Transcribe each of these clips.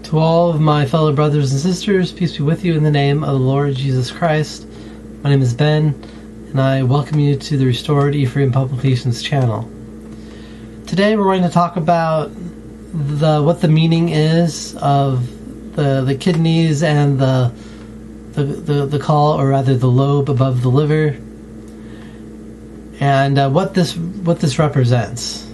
To all of my fellow brothers and sisters, peace be with you in the name of the Lord Jesus Christ. My name is Ben, and I welcome you to the Restored Ephraim Publications channel. Today we're going to talk about what the meaning is of the kidneys and the caul, or rather the lobe above the liver, and what this represents.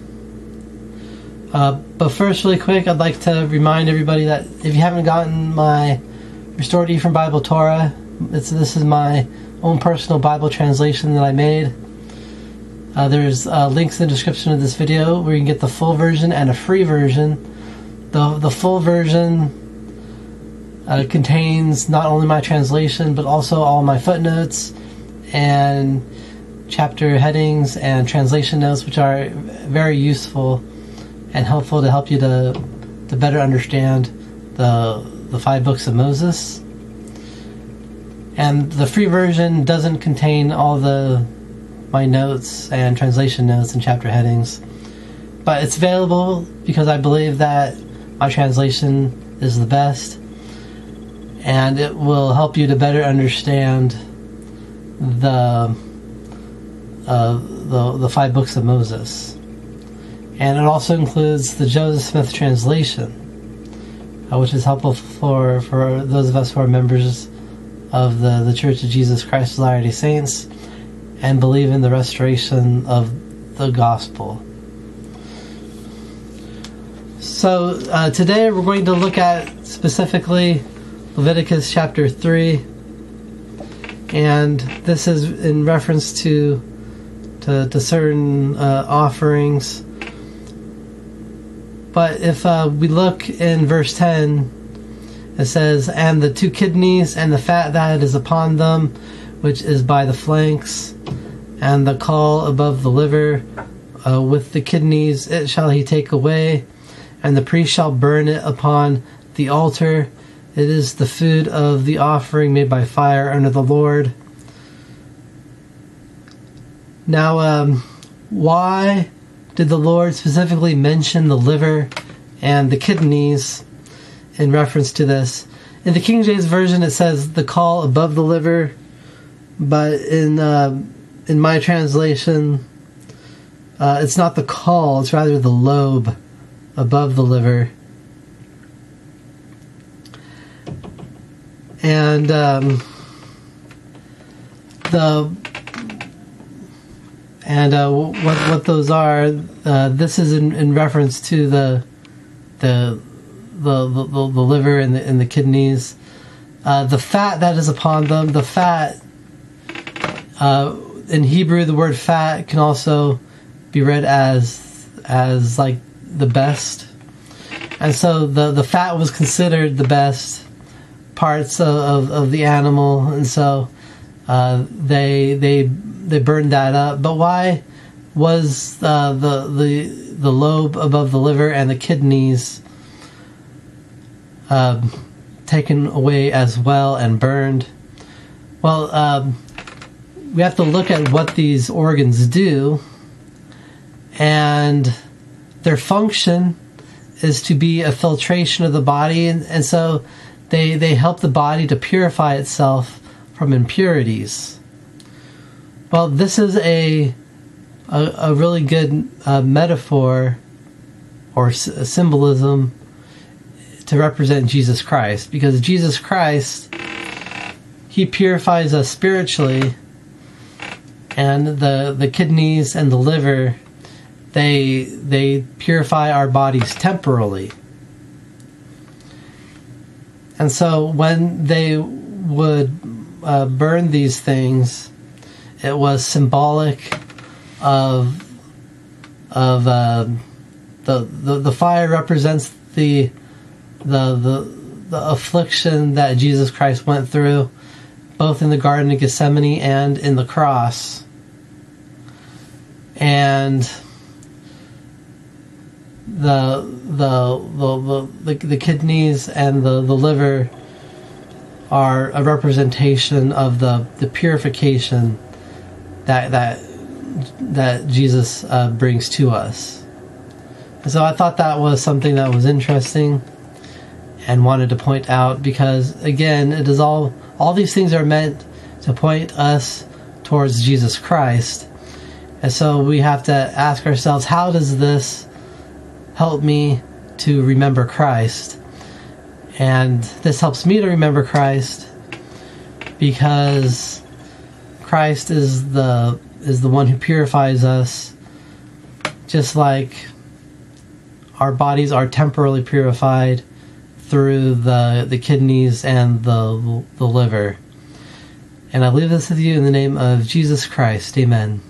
But first, really quick, I'd like to remind everybody that if you haven't gotten my Restored Ephraim Bible Torah, this is my own personal Bible translation that I made. There's links in the description of this video where you can get the full version and a free version. The full version contains not only my translation, but also all my footnotes and chapter headings and translation notes, which are very useful and helpful to help you to better understand the 5 books of Moses. And the free version doesn't contain all my notes and translation notes and chapter headings, but it's available because I believe that my translation is the best, and it will help you to better understand the 5 books of Moses. And it also includes the Joseph Smith translation, which is helpful for those of us who are members of the Church of Jesus Christ of Latter-day Saints and believe in the restoration of the gospel. So today we're going to look at specifically Leviticus chapter 3, and this is in reference to certain offerings. But if we look in verse 10, it says, "And the 2 kidneys and the fat that is upon them, which is by the flanks, and the caul above the liver, with the kidneys, it shall he take away, and the priest shall burn it upon the altar. It is the food of the offering made by fire unto the Lord." Now, why did the Lord specifically mention the liver and the kidneys in reference to this? In the King James Version it says the caul above the liver, but in my translation it's not the caul, it's rather the lobe above the liver. And what those are, this is in reference to the liver and the kidneys. The fat that is upon them, the fat, in Hebrew the word fat can also be read as like the best. And so the fat was considered the best parts of the animal, and so they burned that up. But why was the lobe above the liver and the kidneys taken away as well and burned? Well, we have to look at what these organs do, and their function is to be a filtration of the body, and so they help the body to purify itself from impurities. Well, this is a really good metaphor or symbolism to represent Jesus Christ, because Jesus Christ, he purifies us spiritually, and the kidneys and the liver, they purify our bodies temporally. And so when they would burn these things, it was symbolic of the fire represents the affliction that Jesus Christ went through, both in the Garden of Gethsemane and in the cross. And the kidneys and the liver are a representation of the purification that Jesus brings to us. And so I thought that was something that was interesting. and wanted to point out, because again, it is all these things are meant to point us towards Jesus Christ. And so we have to ask ourselves, how does this help me to remember Christ? And this helps me to remember Christ because Christ is the one who purifies us, just like our bodies are temporarily purified through the kidneys and the liver. And I leave this with you in the name of Jesus Christ. Amen.